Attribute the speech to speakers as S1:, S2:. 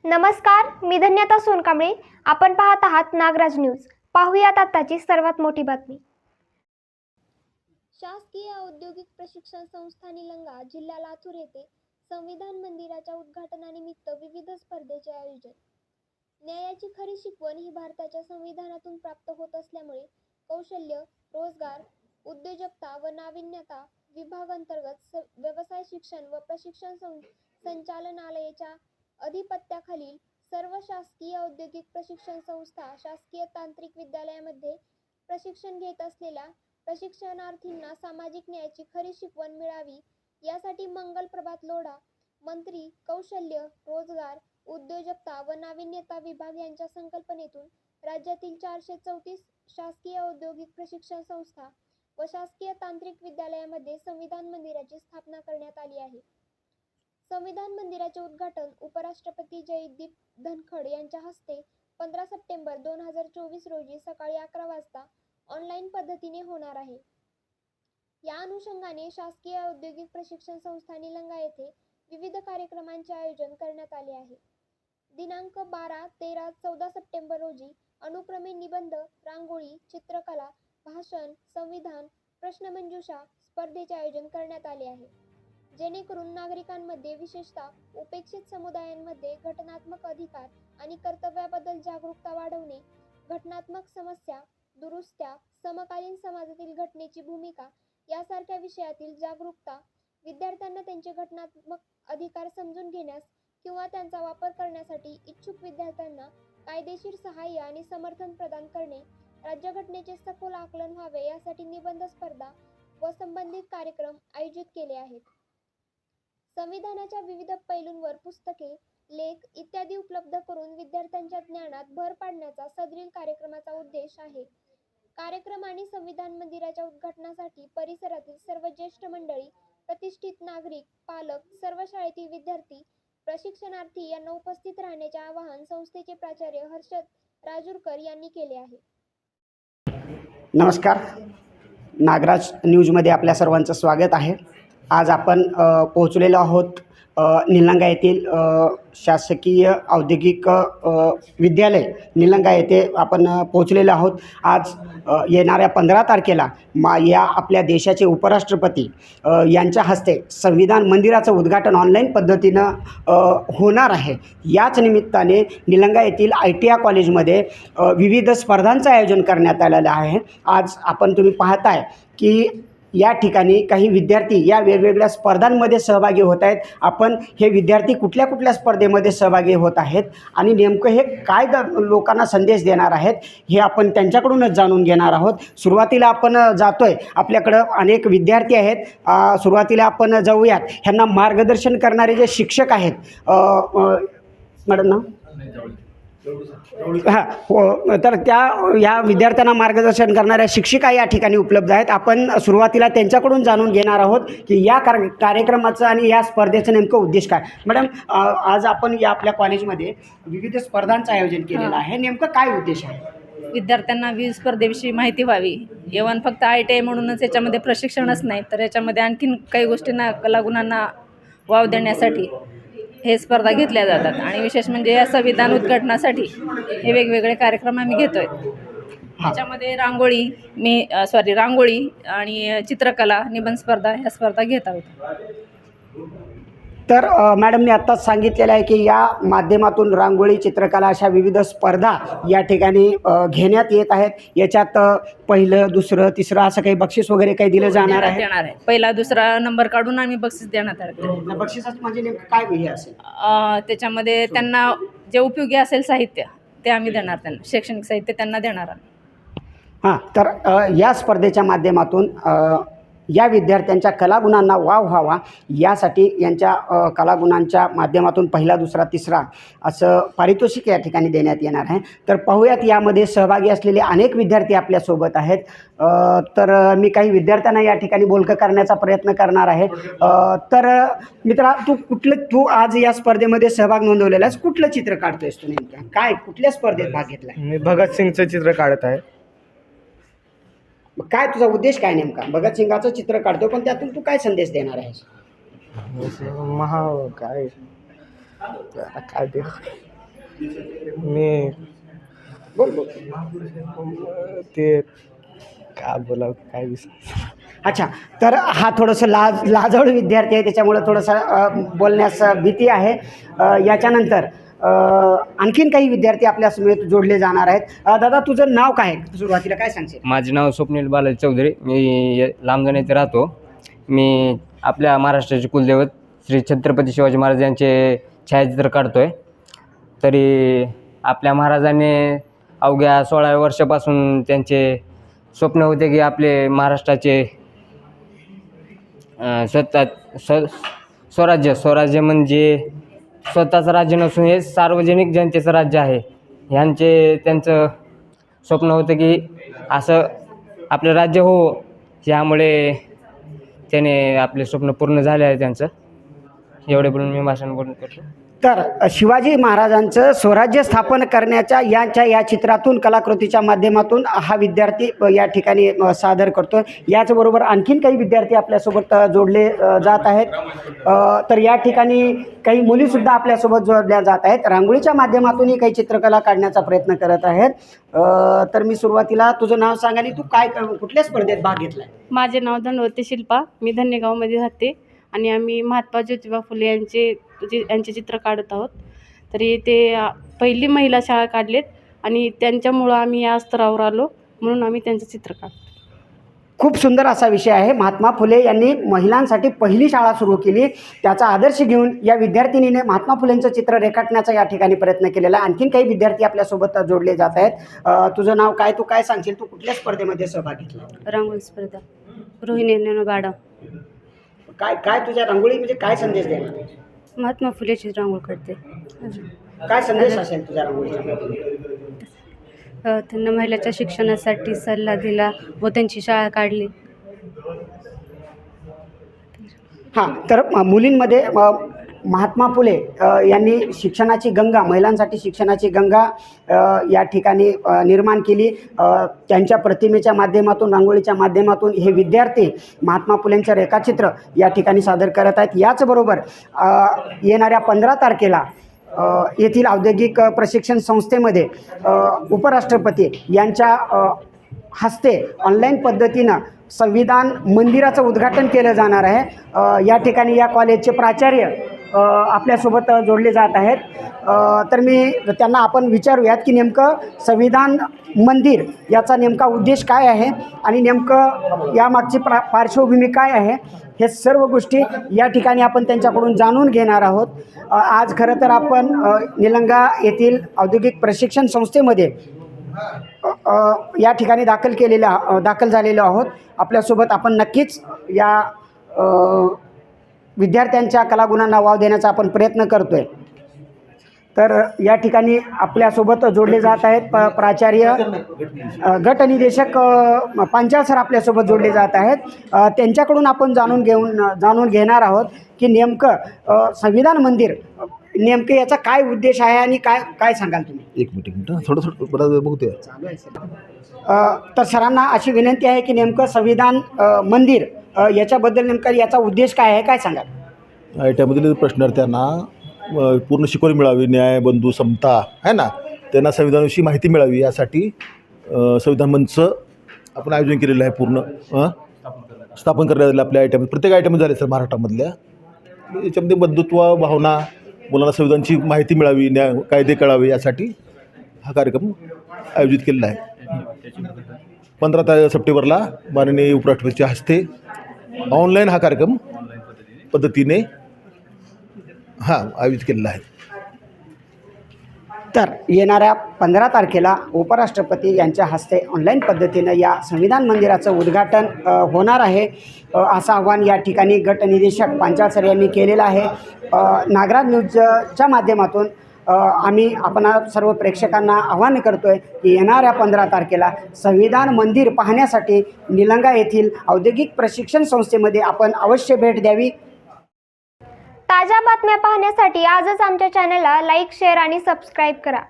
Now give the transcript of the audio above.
S1: नमस्कार, मी धन्यता सोनकांबळे. आपण पाहत आहात नागराज न्यूज. पाहूयात आताची सर्वात मोठी बातमी. शासकीय औद्योगिक प्रशिक्षण संस्था निलंगा, जिल्हा लातूर येथे संविधान मंदिराच्या उद्घाटनानिमित्त विविध स्पर्धेचे आयोजन. न्यायाची खरी शिकवण ही भारताच्या संविधानातून प्राप्त होत असल्यामुळे कौशल्य, रोजगार, उद्योजकता व नाविन्यता विभाग अंतर्गत व्यवसाय शिक्षण व प्रशिक्षण संचालनालयाच्या अधिपत्याखालील सर्व शासकीय औद्योगिक प्रशिक्षण संस्था शासकीय तांत्रिक विद्यालयामध्ये प्रशिक्षण घेत असलेल्या प्रशिक्षणार्थींना सामाजिक न्यायाची खरी शिकवण मिळावी यासाठी मंगल प्रभात लोढा, मंत्री कौशल्य, रोजगार, उद्योजकता व नाविन्यता विभाग यांच्या संकल्पनेतून राज्यातील 434 शासकीय औद्योगिक प्रशिक्षण संस्था व शासकीय तांत्रिक विद्यालयामध्ये संविधान मंदिराची स्थापना करण्यात आली आहे. संविधान मंदिराचे उद्घाटन उपराष्ट्रपती जयदीप धनखड यांच्या हस्ते 15 सप्टेंबर 2024 रोजी सकाळी 11 वाजता ऑनलाईन पद्धतीने होणार आहे. या अनुषंगाने शासकीय औद्योगिक प्रशिक्षण संस्था निलंगा येथे विविध कार्यक्रमांचे आयोजन करण्यात आले आहे. दिनांक 12, 13, 14 सप्टेंबर रोजी अनुक्रमे निबंध, रांगोळी, चित्रकला, भाषण, संविधान, प्रश्नमंजुषा स्पर्धेचे आयोजन करण्यात आले आहे, जेणेकरून नागरिकांमध्ये विशेषतः उपेक्षित समुदायांमध्ये घटनात्मक अधिकार आणि कर्तव्याबद्दल जागरूकता वाढवणे, घटनात्मक समस्या, दुरुस्त्या, समकालीन समाजातील घटनेची भूमिका यासारख्या विषयातील जागरूकता, विद्यार्थ्यांना त्यांचे घटनात्मक अधिकार समजून घेण्यास किंवा त्यांचा वापर करण्यासाठी इच्छुक विद्यार्थ्यांना कायदेशीर सहाय्य आणि समर्थन प्रदान करणे, राज्यघटनेचे सखोल आकलन व्हावे यासाठी निबंध स्पर्धा व संबंधित कार्यक्रम आयोजित केले आहेत. संविधानाच्या विविध पैलूंवर पुस्तके, लेख इत्यादी उपलब्ध करून विद्यार्थ्यांच्या ज्ञानात भर पाडण्याचा सदरील कार्यक्रमाचा उद्देश आहे. कार्यक्रम आणि संविधान मंदिराच्या उद्घाटनासाठी परिसरातील सर्व ज्येष्ठ मंडळी, प्रतिष्ठित नागरिक, पालक, सर्व शाळेतील विद्यार्थी, प्रशिक्षणार्थी यांना उपस्थित राहण्याचे आवाहन संस्थेचे प्राचार्य हर्षद राजूरकर यांनी केले आहे.
S2: नमस्कार, नागराज न्यूजमध्ये आपल्या सर्वांचं स्वागत आहे. आज आपण पोहोचलेलो आहोत निलंगा येथील शासकीय औद्योगिक विद्यालय निलंगा येथे आपण पोहोचलेलो आहोत. आज येणाऱ्या 15 तारखेला या आपल्या देशाचे उपराष्ट्रपती यांच्या हस्ते संविधान मंदिराचं उद्घाटन ऑनलाईन पद्धतीनं होणार आहे. याच निमित्ताने निलंगा येथील ITI कॉलेजमध्ये विविध स्पर्धांचं आयोजन करण्यात आलेलं आहे. आज तुम्ही पाहताय की या ठिकाणी काही विद्यार्थी या वेगवेगळ्या स्पर्धांमध्ये सहभागी होत आहेत. आपण हे विद्यार्थी कुठल्या कुठल्या स्पर्धेमध्ये सहभागी होत आहेत आणि नेमकं हे काय लोकांना संदेश देणार आहेत हे आपण त्यांच्याकडूनच जाणून घेणार आहोत. सुरुवातीला आपण जातोय, आपल्याकडं अनेक विद्यार्थी आहेत. सुरुवातीला आपण जाऊयात. ह्यांना मार्गदर्शन करणारे जे शिक्षक आहेत, मॅडम ना तर या विद्यार्थ्यांना मार्गदर्शन करणाऱ्या शिक्षिका या ठिकाणी उपलब्ध आहेत. आपण सुरुवातीला त्यांच्याकडून जाणून घेणार आहोत की या कार्यक्रमाचं आणि या स्पर्धेचं नेमकं उद्देश काय. मॅडम, आज आपण या आपल्या कॉलेजमध्ये विविध स्पर्धांचं आयोजन केलेलं आहे, नेमकं काय उद्देश आहे?
S3: विद्यार्थ्यांना विविध स्पर्धेविषयी माहिती व्हावी. इव्हन फक्त ITI म्हणूनच याच्यामध्ये प्रशिक्षणच नाही, तर याच्यामध्ये आणखीन काही गोष्टींना, कलागुणांना वाव देण्यासाठी हे स्पर्धा घेतल्या जातात. आणि विशेष म्हणजे या संविधान उद्घाटनासाठी हे वेगवेगळे कार्यक्रम आम्ही घेतोय. त्याच्यामध्ये रांगोळी आणि चित्रकला, निबंध स्पर्धा ह्या स्पर्धा घेत आहोत.
S2: तर मॅडमने आत्ताच सांगितलेलं आहे की या माध्यमातून रांगोळी, चित्रकला अशा विविध स्पर्धा या ठिकाणी घेण्यात येत आहेत. याच्यात पहिलं, दुसरं, तिसरं असं काही बक्षीस वगैरे काही दिलं जाणार आहे?
S3: पहिला, दुसरा नंबर काढून आम्ही बक्षीस देण्यात आले.
S2: बक्षिसाचं म्हणजे नेमकं काय हे असेल?
S3: त्याच्यामध्ये त्यांना जे उपयोगी असेल साहित्य ते आम्ही देणार, त्यांना शैक्षणिक साहित्य त्यांना देणार.
S2: हां, तर या स्पर्धेच्या माध्यमातून या विद्यार्थ्यांच्या कलागुणांना वाव व्हावा यासाठी यांच्या कलागुणांच्या माध्यमातून पहिला, दुसरा, तिसरा असं पारितोषिक या ठिकाणी देण्यात येणार आहे. तर पाहूयात, यामध्ये सहभागी असलेले अनेक विद्यार्थी आपल्यासोबत आहेत. तर मी काही विद्यार्थ्यांना या ठिकाणी बोलकं करण्याचा प्रयत्न करणार आहे. तर मित्रा, तू आज या स्पर्धेमध्ये सहभाग नोंदवलेला आहेस. कुठलं चित्र काढतोयस तू? नेमकं काय, कुठल्या स्पर्धेत भाग घेतला?
S4: मी भगतसिंगचं चित्र काढत आहे.
S2: काय तुझा उद्देश काय नेमका? भगतसिंगाचं चित्र काढतो, पण त्यातून तू काय संदेश देणार आहेस?
S4: काय मी
S2: बोल बोल.
S4: ते काय बोलावं काय विसर.
S2: अच्छा, तर हा थोडंसं लाजळू विद्यार्थी आहे, त्याच्यामुळं थोडंसं बोलण्यास भीती आहे. याच्यानंतर आणखीन काही विद्यार्थी आपल्या समेत जोडले जाणार आहेत. दादा, तुझं नाव काय आहे? सुरुवातीला काय सांगशील?
S5: माझे नाव स्वप्नील बालाजी चौधरी. मी लांबजण येथे राहतो. मी आपल्या महाराष्ट्राचे कुलदैवत श्री छत्रपती शिवाजी महाराज यांचे छायाचित्र काढतो आहे. तरी आपल्या महाराजांनी अवघ्या 16व्या वर्षापासून त्यांचे स्वप्न होते की आपले महाराष्ट्राचे स्वराज्य म्हणजे स्वतःचं राज्य नसून हे सार्वजनिक जनतेचं राज्य आहे. त्यांचं स्वप्न होतं की असं आपलं राज्य हो. यामुळे त्याने आपले स्वप्न पूर्ण झाले आहे त्यांचं. एवढे बोलून मी भाषण बोलून करतो.
S2: तर शिवाजी महाराजांचं स्वराज्य स्थापन करण्याच्या या चित्रातून, कलाकृतीच्या माध्यमातून हा विद्यार्थी या ठिकाणी सादर करतो. याचबरोबर आणखीन काही विद्यार्थी आपल्यासोबत जोडले जात आहेत. तर या ठिकाणी काही मुलीसुद्धा आपल्यासोबत जोडल्या जात आहेत. रांगोळीच्या माध्यमातूनही काही चित्रकला काढण्याचा प्रयत्न करत आहेत. तर मी सुरुवातीला तुझं नाव सांग आणि तू कुठल्या स्पर्धेत भाग घेतला आहे?
S6: माझे नाव धनवती शिल्पा. मी धन्यगावमध्ये राहते आणि आम्ही महात्मा ज्योतिबा फुले यांचे चित्र काढत आहोत. तरी ते पहिली महिला शाळा काढलेत आणि त्यांच्यामुळं आम्ही या स्तरावर आलो, म्हणून आम्ही त्यांचं चित्र काढतो.
S2: खूप सुंदर असा विषय आहे. महात्मा फुले यांनी महिलांसाठी पहिली शाळा सुरू केली. त्याचा आदर्श घेऊन या विद्यार्थिनीने महात्मा फुलेंचं चित्र रेखाटण्याचा या ठिकाणी प्रयत्न केलेला आहे. आणखीन काही विद्यार्थी आपल्यासोबत जोडले जात आहेत. तुझं नाव काय? तू काय सांगशील? तू कुठल्या स्पर्धेमध्ये सहभाग घेतला?
S6: रांगोळी स्पर्धा. रोहिणी गाडा.
S2: काय तुझ्या रांगोळी म्हणजे काय संदेश देणार?
S6: महात्मा फुलेची रांगोळी काढते.
S2: काय संदेश असेल तुझ्या रांगोळीचा?
S6: त्यांना महिलाच्या शिक्षणासाठी सल्ला दिला व त्यांची शाळा काढली.
S2: हां, तर मुलींमध्ये महात्मा फुले यांनी शिक्षणाची गंगा, महिलांसाठी शिक्षणाची गंगा या ठिकाणी निर्माण केली. त्यांच्या प्रतिमेच्या माध्यमातून, रांगोळीच्या माध्यमातून हे विद्यार्थी महात्मा फुलेंचं रेखाचित्र या ठिकाणी सादर करत आहेत. याचबरोबर येणाऱ्या 15 तारखेला येथील औद्योगिक प्रशिक्षण संस्थेमध्ये उपराष्ट्रपती यांच्या हस्ते ऑनलाईन पद्धतीनं संविधान मंदिराचं उद्घाटन केलं जाणार आहे. या ठिकाणी या कॉलेजचे प्राचार्य आपल्यासोबत जोडले जात आहेत. तर मी त्यांना आपण विचारूयात की नेमकं संविधान मंदिर याचा नेमका उद्देश काय आहे आणि नेमकं यामागची पार्श्वभूमी काय आहे, हे सर्व गोष्टी या ठिकाणी आपण त्यांच्याकडून जाणून घेणार आहोत. आज खरं तर आपण निलंगा येथील औद्योगिक प्रशिक्षण संस्थेमध्ये या ठिकाणी दाखल झालेलो आहोत. आपल्यासोबत आपण नक्कीच या विद्यार्थ्यांच्या कलागुणांना वाव देण्याचा आपण प्रयत्न करतो आहे. तर या ठिकाणी आपल्यासोबत जोडले जात आहेत प्राचार्य, गट निदेशक पांचाळ सर आपल्यासोबत जोडले जात आहेत. त्यांच्याकडून आपण जाणून घेणार आहोत की नेमकं संविधान मंदिर नेमकं याचा काय उद्देश आहे आणि काय सांगाल तुम्ही?
S7: एक मिनिट थोडं बरं बघूया.
S2: तर सरांना अशी विनंती आहे की नेमकं संविधान मंदिर याच्याबद्दल नेमका याचा उद्देश काय आहे, काय सांगाल?
S7: याच्यामधील प्रश्नार्थ्यांना पूर्ण शिकवण मिळावी, न्याय, बंधू, समता आहे ना, त्यांना संविधानाविषयी माहिती मिळावी यासाठी संविधान मंच आपण आयोजन केलेलं आहे. पूर्ण स्थापन करण्यात आपल्या प्रत्येक आयटममध्ये झाले सर महाराष्ट्रामधल्या. याच्यामध्ये बंधुत्व भावना, मुलांना संविधानाची माहिती मिळावी, न्याय, कायदे कळावे यासाठी हा कार्यक्रम आयोजित केलेला आहे. 15 सप्टेंबरला माननीय उपराष्ट्रपतीच्या हस्ते ऑनलाईन हा कार्यक्रम पद्धतीने आयोजित केलेला आहे.
S2: तर येणाऱ्या 15 तारखेला उपराष्ट्रपती यांच्या हस्ते ऑनलाईन पद्धतीनं या संविधान मंदिराचं उद्घाटन होणार आहे, असं आव्हान या ठिकाणी गट निदेशक पांचाळ सर यांनी केलेलं आहे. नागराज न्यूजच्या माध्यमातून आम्ही आपण सर्व प्रेक्षकांना आवाहन करतो आहे की येणाऱ्या 15 तारखेला संविधान मंदिर पाहण्यासाठी निलंगा येथील औद्योगिक प्रशिक्षण संस्थेमध्ये आपण अवश्य भेट द्यावी.
S1: ताज्या बातम्या पाहण्यासाठी आजच आमच्या चॅनलला लाईक, शेअर आणि सबस्क्राईब करा.